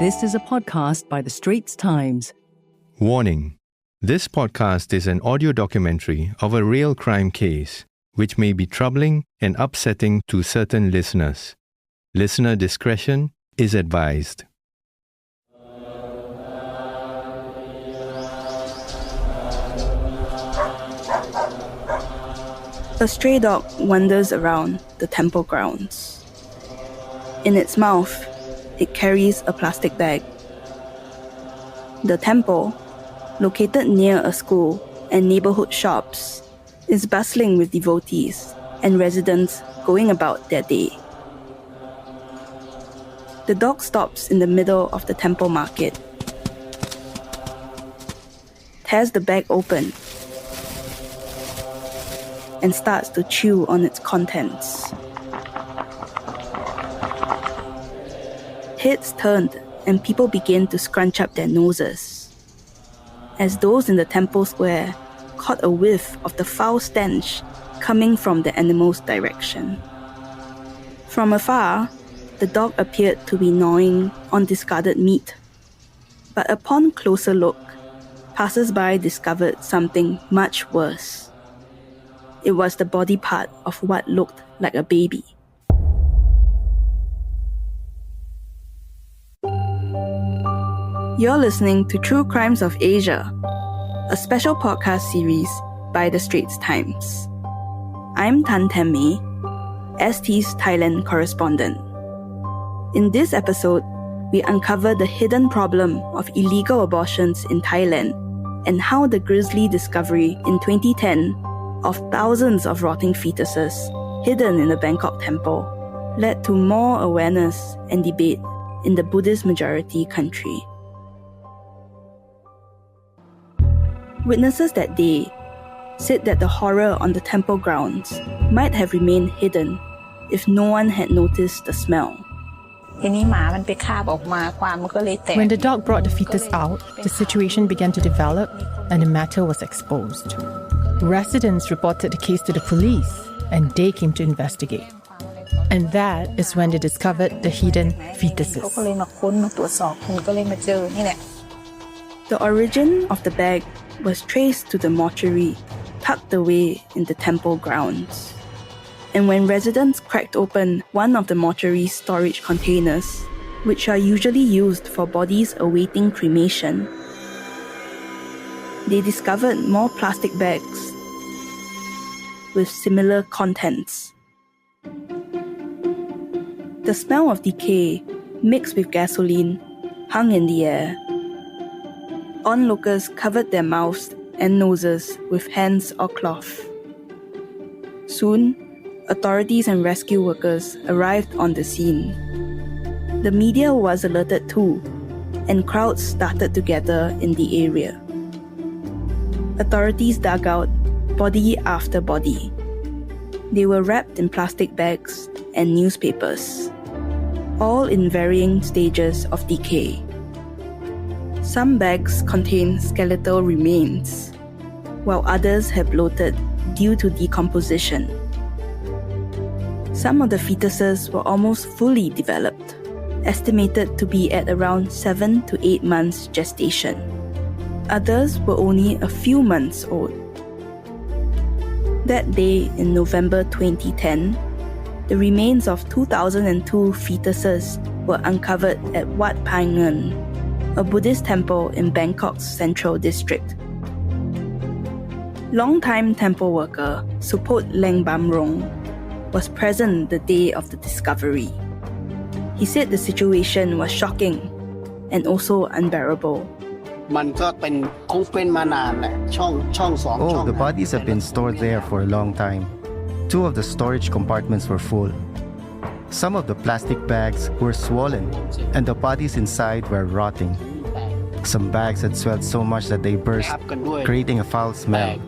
This is a podcast by the Straits Times. Warning: this podcast is an audio documentary of a real crime case, which may be troubling and upsetting to certain listeners. Listener discretion is advised. A stray dog wanders around the temple grounds. In its mouth, it carries a plastic bag. The temple, located near a school and neighborhood shops, is bustling with devotees and residents going about their day. The dog stops in the middle of the temple market, tears the bag open, and starts to chew on its contents. Heads turned and people begin to scrunch up their noses, as those in the temple square caught a whiff of the foul stench coming from the animal's direction. From afar, the dog appeared to be gnawing on discarded meat. But upon closer look, passers-by discovered something much worse. It was the body part of what looked like a baby. You're listening to True Crimes of Asia, a special podcast series by the Straits Times. I'm Tan Tam Mei, ST's Thailand correspondent. In this episode, we uncover the hidden problem of illegal abortions in Thailand and how the grisly discovery in 2010 of thousands of rotting fetuses hidden in the Bangkok temple led to more awareness and debate in the Buddhist-majority country. Witnesses that day said that the horror on the temple grounds might have remained hidden if no one had noticed the smell. When the dog brought the fetus out, the situation began to develop and the matter was exposed. Residents reported the case to the police and they came to investigate. And that is when they discovered the hidden fetuses. The origin of the bag was traced to the mortuary tucked away in the temple grounds. And when residents cracked open one of the mortuary's storage containers, which are usually used for bodies awaiting cremation, they discovered more plastic bags with similar contents. The smell of decay mixed with gasoline hung in the air. Onlookers covered their mouths and noses with hands or cloth. Soon, authorities and rescue workers arrived on the scene. The media was alerted too, and crowds started to gather in the area. Authorities dug out body after body. They were wrapped in plastic bags and newspapers, all in varying stages of decay. Some bags contained skeletal remains, while others had bloated due to decomposition. Some of the fetuses were almost fully developed, estimated to be at around 7 to 8 months gestation. Others were only a few months old. That day in November 2010, the remains of 2002 fetuses were uncovered at Wat Phai Ngern, a Buddhist temple in Bangkok's central district. Longtime temple worker Supote Leangbamrong was present the day of the discovery. He said the situation was shocking and also unbearable. Oh, the bodies have been stored there for a long time. 2 of the storage compartments were full. Some of the plastic bags were swollen and the bodies inside were rotting. Some bags had swelled so much that they burst, creating a foul smell.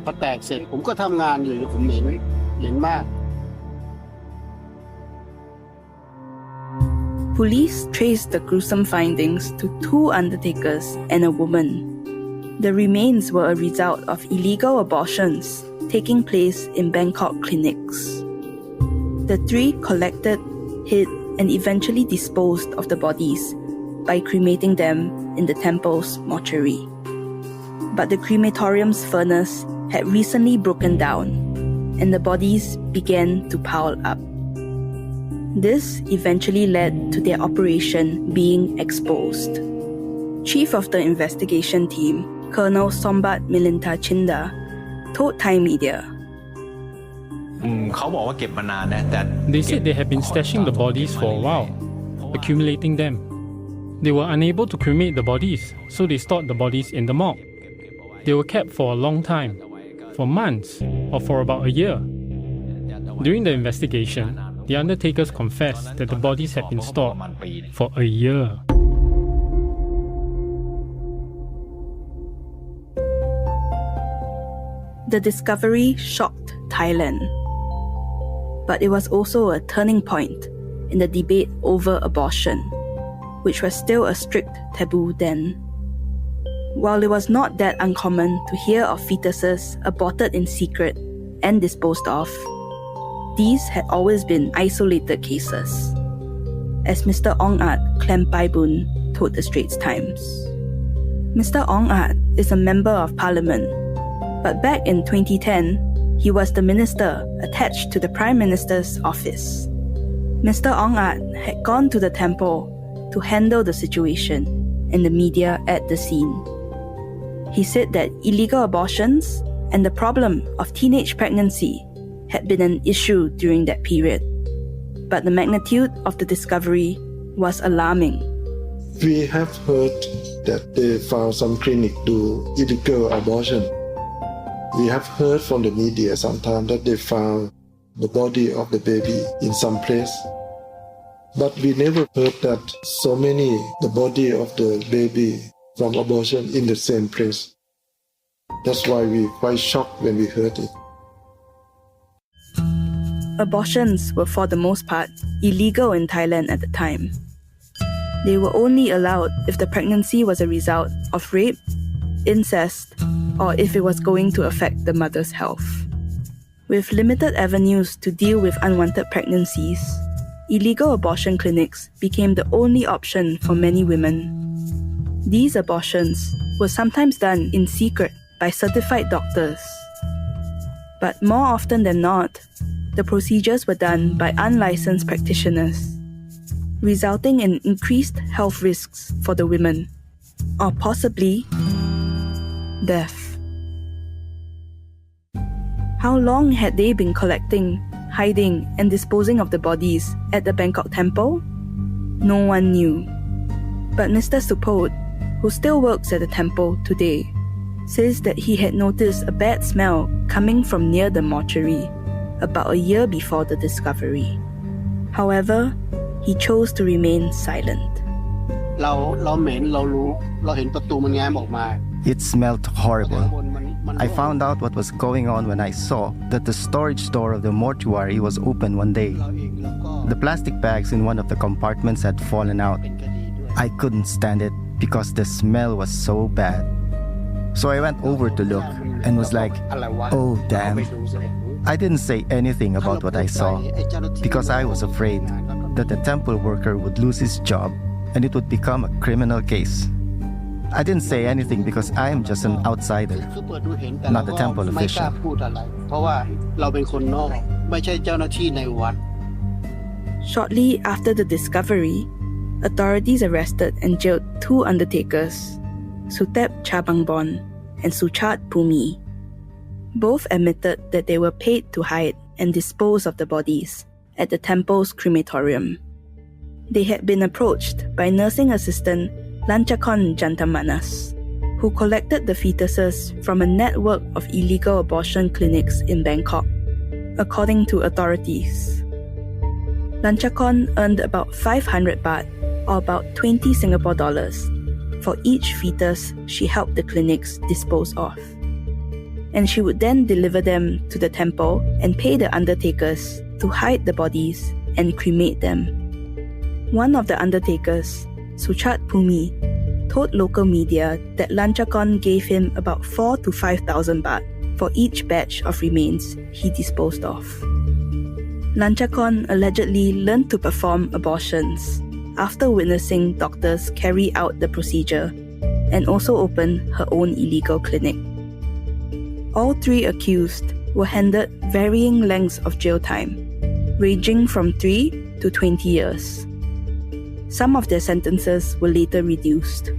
Police traced the gruesome findings to 2 undertakers and a woman. The remains were a result of illegal abortions taking place in Bangkok clinics. The 3 collected, hid, and eventually disposed of the bodies by cremating them in the temple's mortuary. But the crematorium's furnace had recently broken down, and the bodies began to pile up. This eventually led to their operation being exposed. Chief of the investigation team, Colonel Sombat Milinta Chinda, told Thai media, They said they had been stashing the bodies for a while, accumulating them. They were unable to cremate the bodies, so they stored the bodies in the morgue. They were kept for a long time, for months, or for about a year. During the investigation, the undertakers confessed that the bodies had been stored for a year. The discovery shocked Thailand. But it was also a turning point in the debate over abortion, which was still a strict taboo then. While it was not that uncommon to hear of fetuses aborted in secret and disposed of, these had always been isolated cases, as Mr. Ong At Klempai-bun told the Straits Times. Mr. Ong At is a member of parliament, but back in 2010, he was the minister attached to the Prime Minister's office. Mr. Ong At had gone to the temple to handle the situation and the media at the scene. He said that illegal abortions and the problem of teenage pregnancy had been an issue during that period, but the magnitude of the discovery was alarming. We have heard that they found some clinic do illegal abortion. We have heard from the media sometimes that they found the body of the baby in some place. But we never heard that so many, the body of the baby from abortion in the same place. That's why we quite shocked when we heard it. Abortions were for the most part illegal in Thailand at the time. They were only allowed if the pregnancy was a result of rape, incest, or if it was going to affect the mother's health. With limited avenues to deal with unwanted pregnancies, illegal abortion clinics became the only option for many women. These abortions were sometimes done in secret by certified doctors. But more often than not, the procedures were done by unlicensed practitioners, resulting in increased health risks for the women, or possibly death. How long had they been collecting, hiding, and disposing of the bodies at the Bangkok temple? No one knew. But Mr. Supote, who still works at the temple today, says that he had noticed a bad smell coming from near the mortuary about a year before the discovery. However, he chose to remain silent. It smelled horrible. I found out what was going on when I saw that the storage door of the mortuary was open one day. The plastic bags in one of the compartments had fallen out. I couldn't stand it because the smell was so bad. So I went over to look and was like, oh damn. I didn't say anything about what I saw because I was afraid that the temple worker would lose his job and it would become a criminal case. I didn't say anything because I am just an outsider, not a temple official. Shortly after the discovery, authorities arrested and jailed two undertakers, Supeecha Baotip and Suchat Phumi. Both admitted that they were paid to hide and dispose of the bodies at the temple's crematorium. They had been approached by nursing assistant Lanchakorn Janthamanas, who collected the fetuses from a network of illegal abortion clinics in Bangkok, according to authorities. Lanchakorn earned about 500 baht, or about 20 Singapore dollars, for each fetus she helped the clinics dispose of. And she would then deliver them to the temple and pay the undertakers to hide the bodies and cremate them. One of the undertakers, Suchat Phumi, told local media that Lanchakorn gave him about 4,000 to 5,000 baht for each batch of remains he disposed of. Lanchakorn allegedly learned to perform abortions after witnessing doctors carry out the procedure and also open her own illegal clinic. All 3 accused were handed varying lengths of jail time, ranging from 3 to 20 years. Some of their sentences were later reduced.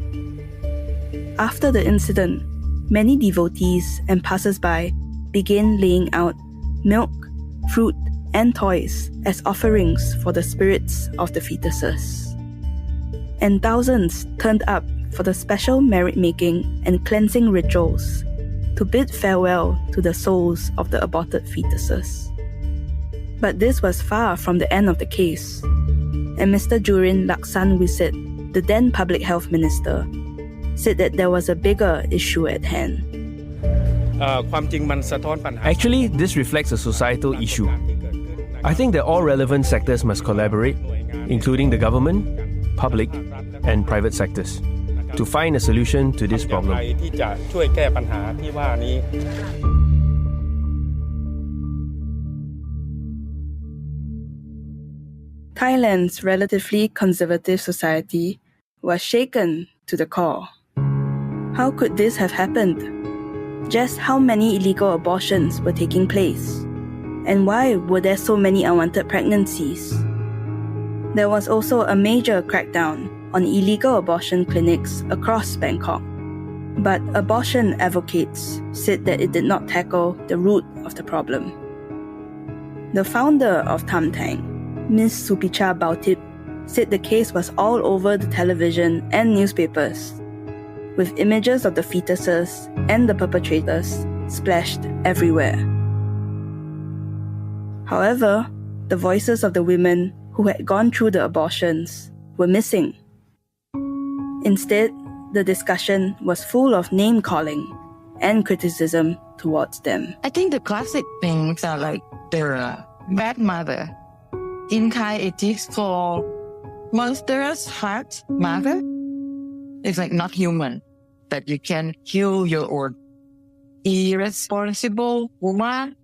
After the incident, many devotees and passers-by began laying out milk, fruit, and toys as offerings for the spirits of the fetuses. And thousands turned up for the special merit-making and cleansing rituals to bid farewell to the souls of the aborted fetuses. But this was far from the end of the case, and Mr. Jurin Laksanwisit, the then Public Health Minister, said that there was a bigger issue at hand. Actually, this reflects a societal issue. I think that all relevant sectors must collaborate, including the government, public, and private sectors, to find a solution to this problem. Thailand's relatively conservative society was shaken to the core. How could this have happened? Just how many illegal abortions were taking place? And why were there so many unwanted pregnancies? There was also a major crackdown on illegal abortion clinics across Bangkok. But abortion advocates said that it did not tackle the root of the problem. The founder of Tam Tang, Ms. Supeecha Baotip, said the case was all over the television and newspapers, with images of the fetuses and the perpetrators splashed everywhere. However, the voices of the women who had gone through the abortions were missing. Instead, the discussion was full of name-calling and criticism towards them. I think the classic things are like the bad mother. In Thai, it is called monstrous heart mother. It's like not human, that you can kill your own irresponsible woman,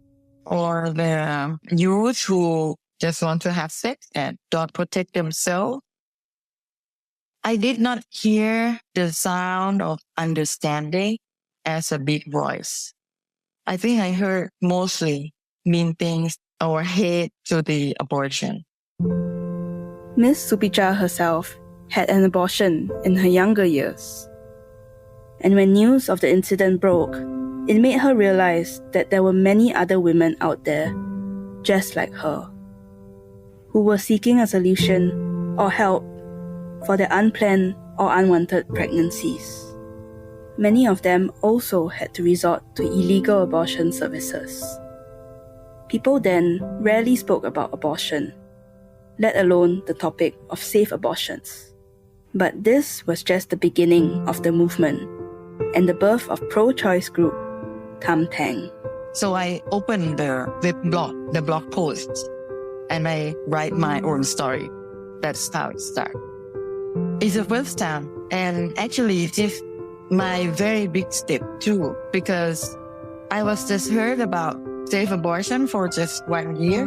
or the youth who just want to have sex and don't protect themselves. I did not hear the sound of understanding as a big voice. I think I heard mostly mean things or hate to the abortion. Ms. Supeecha herself had an abortion in her younger years. And when news of the incident broke, it made her realize that there were many other women out there, just like her, who were seeking a solution or help for their unplanned or unwanted pregnancies. Many of them also had to resort to illegal abortion services. People then rarely spoke about abortion, let alone the topic of safe abortions. But this was just the beginning of the movement and the birth of pro-choice group Tam Tang. So I opened the blog, the blog post, and I write my own story. That's how it started. It's the first time, and actually it is my very big step too, because I was just heard about safe abortion for just 1 year,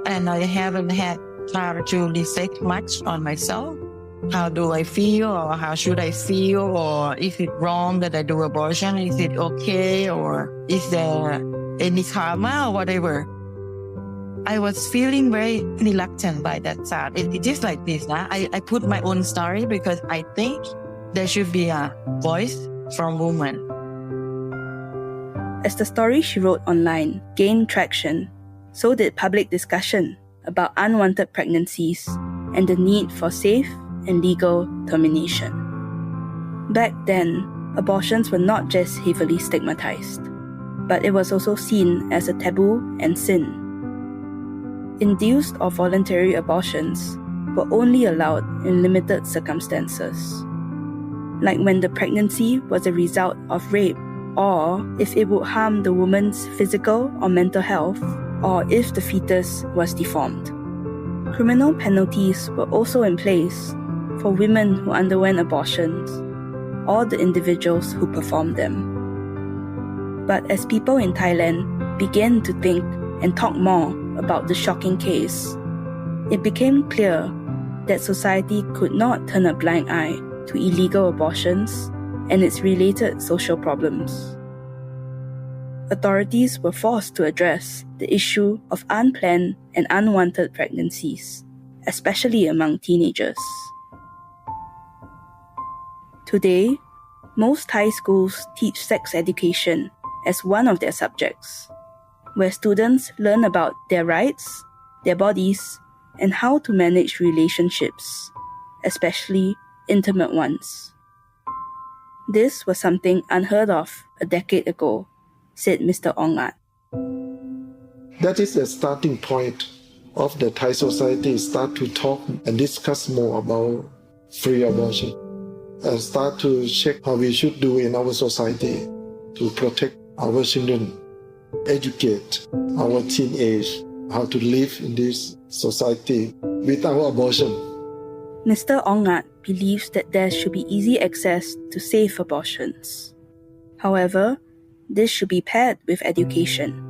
and I haven't had time to reflect much on myself. How do I feel, or how should I feel, or is it wrong that I do abortion? Is it okay, or is there any karma or whatever? I was feeling very reluctant by that time. It is like this. I put my own story because I think there should be a voice from women. As the story she wrote online gained traction, so did public discussion about unwanted pregnancies and the need for safe and legal termination. Back then, abortions were not just heavily stigmatized, but it was also seen as a taboo and sin. Induced or voluntary abortions were only allowed in limited circumstances, like when the pregnancy was a result of rape, or if it would harm the woman's physical or mental health, or if the fetus was deformed. Criminal penalties were also in place for women who underwent abortions or the individuals who performed them. But as people in Thailand began to think and talk more about the shocking case, it became clear that society could not turn a blind eye to illegal abortions and its related social problems. Authorities were forced to address the issue of unplanned and unwanted pregnancies, especially among teenagers. Today, most Thai schools teach sex education as one of their subjects, where students learn about their rights, their bodies, and how to manage relationships, especially intimate ones. This was something unheard of a decade ago, said Mr. Ongat. That is the starting point of the Thai society, start to talk and discuss more about free abortion, and start to check how we should do in our society to protect our children, educate our teenage, how to live in this society without abortion. Mr. Ongat believes that there should be easy access to safe abortions. However, this should be paired with education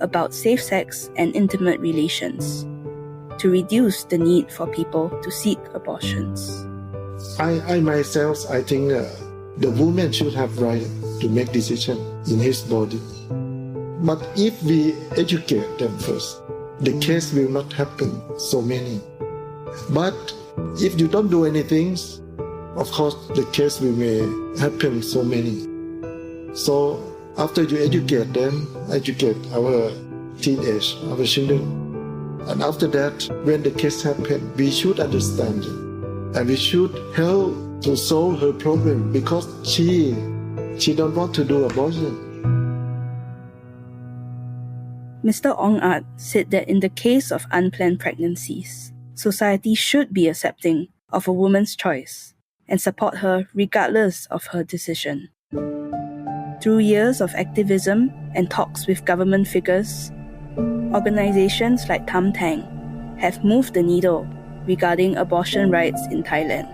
about safe sex and intimate relations to reduce the need for people to seek abortions. I myself, I think the woman should have right to make decision in his body. But if we educate them first, the case will not happen so many. But if you don't do anything, of course the case will may happen so many. So after you educate them, educate our teenage, our children, and after that, when the case happen, we should understand it. And we should help to solve her problem because she don't want to do abortion. Mr. Ongat said that in the case of unplanned pregnancies, society should be accepting of a woman's choice and support her regardless of her decision. Through years of activism and talks with government figures, organizations like Tam Tang have moved the needle regarding abortion rights in Thailand.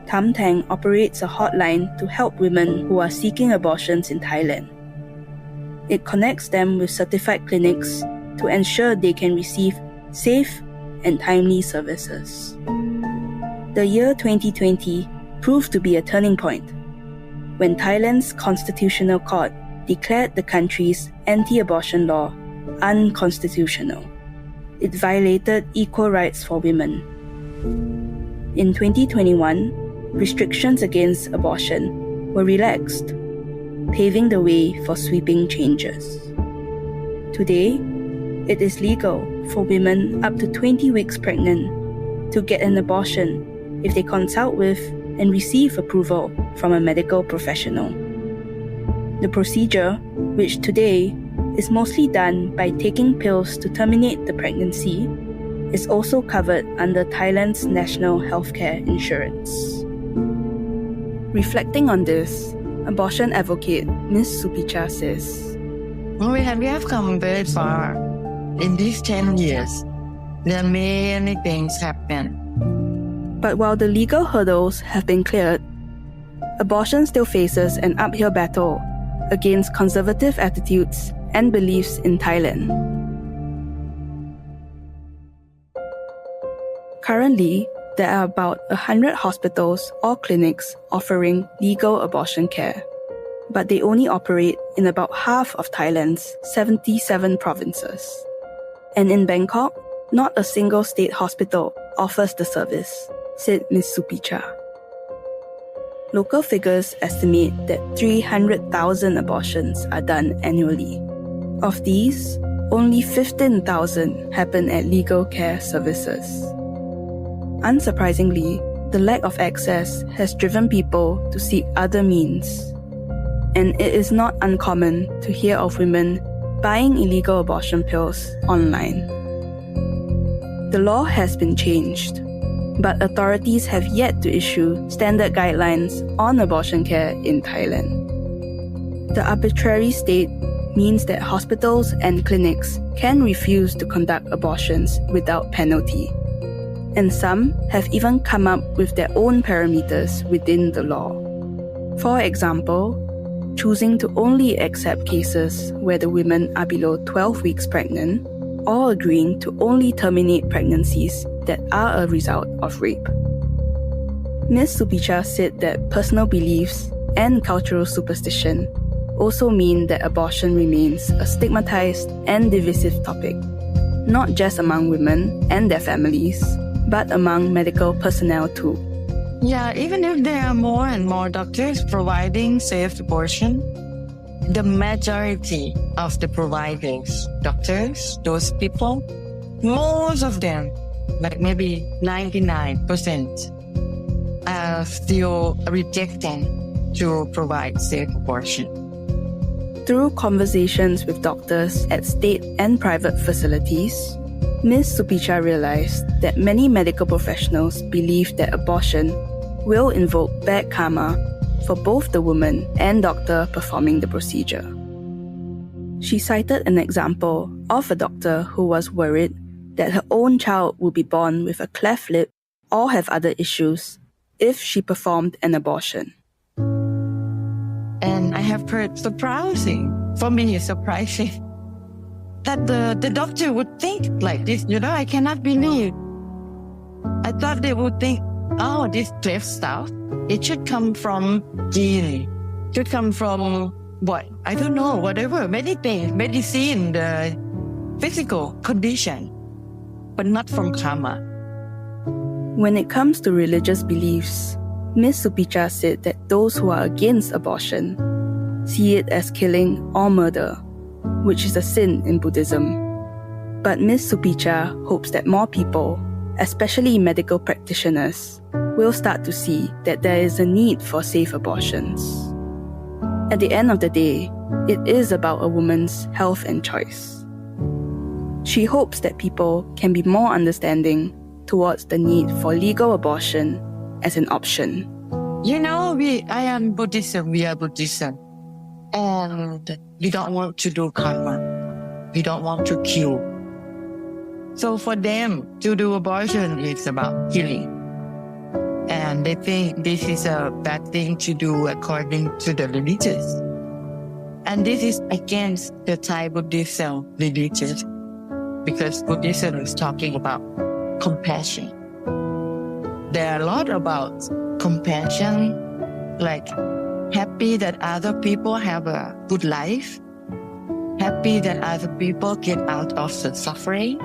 Tam Tang operates a hotline to help women who are seeking abortions in Thailand. It connects them with certified clinics to ensure they can receive safe and timely services. The year 2020 proved to be a turning point when Thailand's Constitutional Court declared the country's anti-abortion law unconstitutional. It violated equal rights for women. In 2021, restrictions against abortion were relaxed, paving the way for sweeping changes. Today, it is legal for women up to 20 weeks pregnant to get an abortion if they consult with and receive approval from a medical professional. The procedure, which today is mostly done by taking pills to terminate the pregnancy, is also covered under Thailand's national healthcare insurance. Reflecting on this, abortion advocate Ms. Supeecha says, We have come very far. In these 10 years, there are many things happen. But while the legal hurdles have been cleared, abortion still faces an uphill battle against conservative attitudes and beliefs in Thailand. Currently, there are about 100 hospitals or clinics offering legal abortion care, but they only operate in about half of Thailand's 77 provinces. And in Bangkok, not a single state hospital offers the service, said Ms. Supeecha. Local figures estimate that 300,000 abortions are done annually. Of these, only 15,000 happen at legal care services. Unsurprisingly, the lack of access has driven people to seek other means. And it is not uncommon to hear of women buying illegal abortion pills online. The law has been changed, but authorities have yet to issue standard guidelines on abortion care in Thailand. The arbitrary state means that hospitals and clinics can refuse to conduct abortions without penalty. And some have even come up with their own parameters within the law. For example, choosing to only accept cases where the women are below 12 weeks pregnant, or agreeing to only terminate pregnancies that are a result of rape. Ms. Supeecha said that personal beliefs and cultural superstition also mean that abortion remains a stigmatized and divisive topic, not just among women and their families, but among medical personnel too. Yeah, even if there are more and more doctors providing safe abortion, the majority of the providers, doctors, those people, most of them, like maybe 99%, are still rejecting to provide safe abortion. Through conversations with doctors at state and private facilities, Ms. Supeecha realized that many medical professionals believe that abortion will invoke bad karma for both the woman and doctor performing the procedure. She cited an example of a doctor who was worried that her own child would be born with a cleft lip or have other issues if she performed an abortion. And I have heard surprising, for me it's surprising, that the doctor would think like this. I cannot believe. I thought they would think, oh, this cleft stuff, it should come from gene, should come from what? I don't know, whatever, many things, medicine, the physical condition, but not from karma. When it comes to religious beliefs, Ms. Supeecha said that those who are against abortion see it as killing or murder, which is a sin in Buddhism. But Ms. Supeecha hopes that more people, especially medical practitioners, will start to see that there is a need for safe abortions. At the end of the day, it is about a woman's health and choice. She hopes that people can be more understanding towards the need for legal abortion as an option. I am Buddhism, we are Buddhism. And we don't want to do karma. We don't want to kill. So for them, to do abortion is about killing. And they think this is a bad thing to do according to the religious. And this is against the Thai Buddhism religion, because Buddhism is talking about compassion. There are a lot about compassion, like happy that other people have a good life, happy that other people get out of the suffering.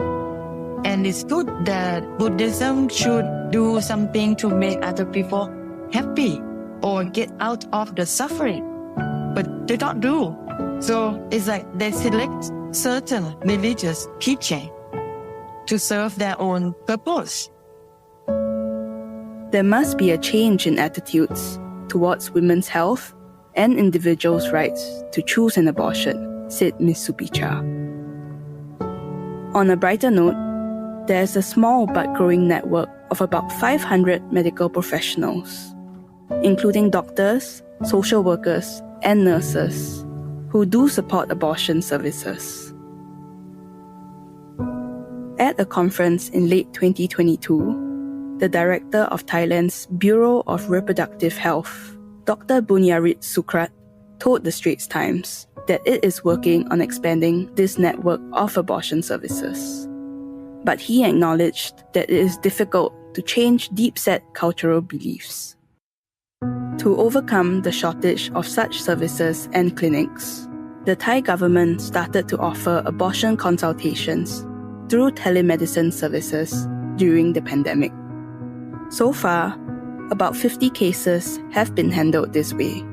And it's good that Buddhism should do something to make other people happy or get out of the suffering. But they don't do. So it's like they select certain religious teaching to serve their own purpose. There must be a change in attitudes towards women's health and individuals' rights to choose an abortion, said Ms. Supeecha. On a brighter note, there is a small but growing network of about 500 medical professionals, including doctors, social workers, and nurses, who do support abortion services. At a conference in late 2022, the director of Thailand's Bureau of Reproductive Health, Dr. Bunyarit Sukrat, told the Straits Times that it is working on expanding this network of abortion services. But he acknowledged that it is difficult to change deep-set cultural beliefs. To overcome the shortage of such services and clinics, the Thai government started to offer abortion consultations through telemedicine services during the pandemic. So far, about 50 cases have been handled this way.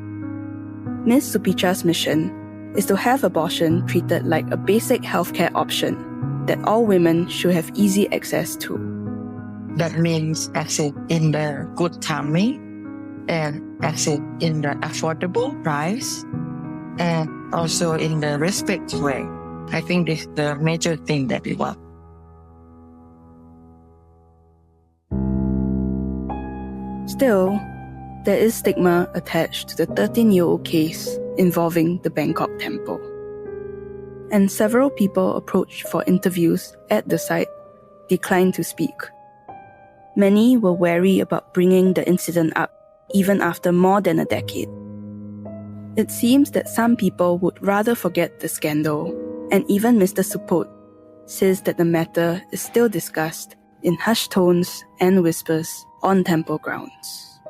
Ms. Supeecha's mission is to have abortion treated like a basic healthcare option that all women should have easy access to. That means access in the good timing and access in the affordable price and also in the respect way. I think this is the major thing that we want. Still, there is stigma attached to the 13-year-old case involving the Bangkok temple. And several people approached for interviews at the site declined to speak. Many were wary about bringing the incident up even after more than a decade. It seems that some people would rather forget the scandal, and even Mr. Supote says that the matter is still discussed in hushed tones and whispers on temple grounds.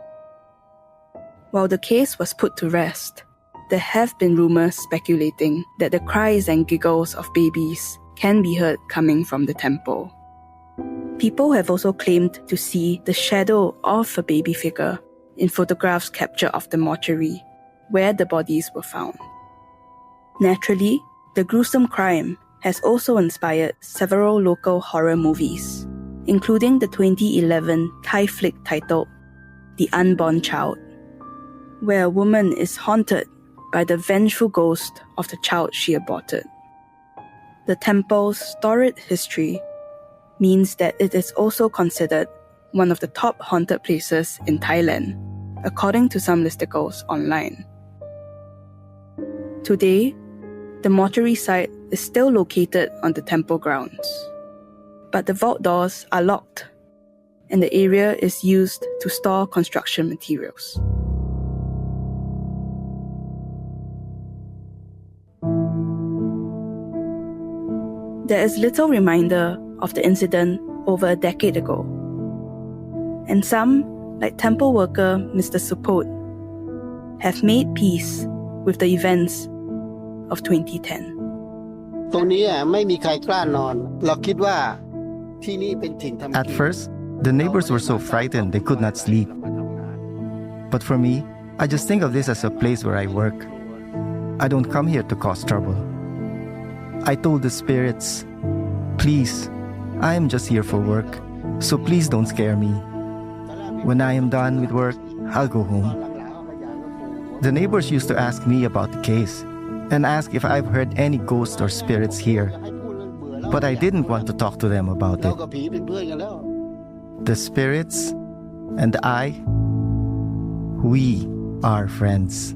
While the case was put to rest, there have been rumors speculating that the cries and giggles of babies can be heard coming from the temple. People have also claimed to see the shadow of a baby figure in photographs captured of the mortuary, where the bodies were found. Naturally, the gruesome crime has also inspired several local horror movies, including the 2011 Thai flick titled The Unborn Child, where a woman is haunted by the vengeful ghost of the child she aborted. The temple's storied history means that it is also considered one of the top haunted places in Thailand, according to some listicles online. Today, the mortuary site is still located on the temple grounds, but the vault doors are locked, and the area is used to store construction materials. There is little reminder of the incident over a decade ago, and some, like temple worker Mr. Supote, have made peace with the events of 2010. At first, the neighbors were so frightened they could not sleep. But for me, I just think of this as a place where I work. I don't come here to cause trouble. I told the spirits, please, I am just here for work, so please don't scare me. When I am done with work, I'll go home. The neighbors used to ask me about the case and ask if I've heard any ghosts or spirits here. But I didn't want to talk to them about it. The spirits and I, we are friends.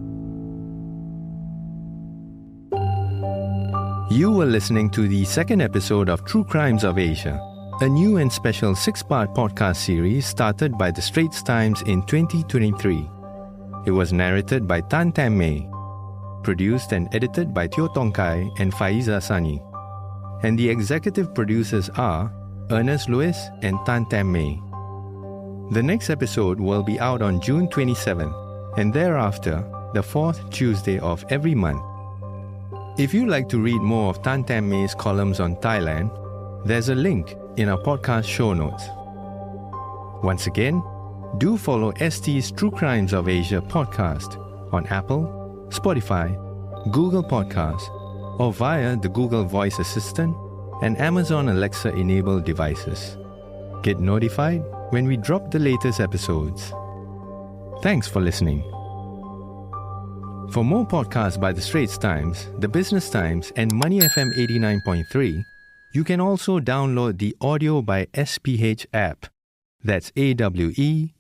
You were listening to the second episode of True Crimes of Asia, a new and special 6-part podcast series started by the Straits Times in 2023. It was narrated by Tan Tam Mei, produced and edited by Teo Tong Kai and Faiza Sani, and the executive producers are Ernest Lewis and Tan Tam Mei. The next episode will be out on June 27, and thereafter, the 4th Tuesday of every month. If you'd like to read more of Tan Tam Mei's columns on Thailand, there's a link in our podcast show notes. Once again, do follow ST's True Crimes of Asia podcast on Apple, Spotify, Google Podcasts, or via the Google Voice Assistant and Amazon Alexa-enabled devices. Get notified when we drop the latest episodes. Thanks for listening. For more podcasts by the Straits Times, the Business Times, and Money FM 89.3, you can also download the Audio by SPH app. That's AWEDIO.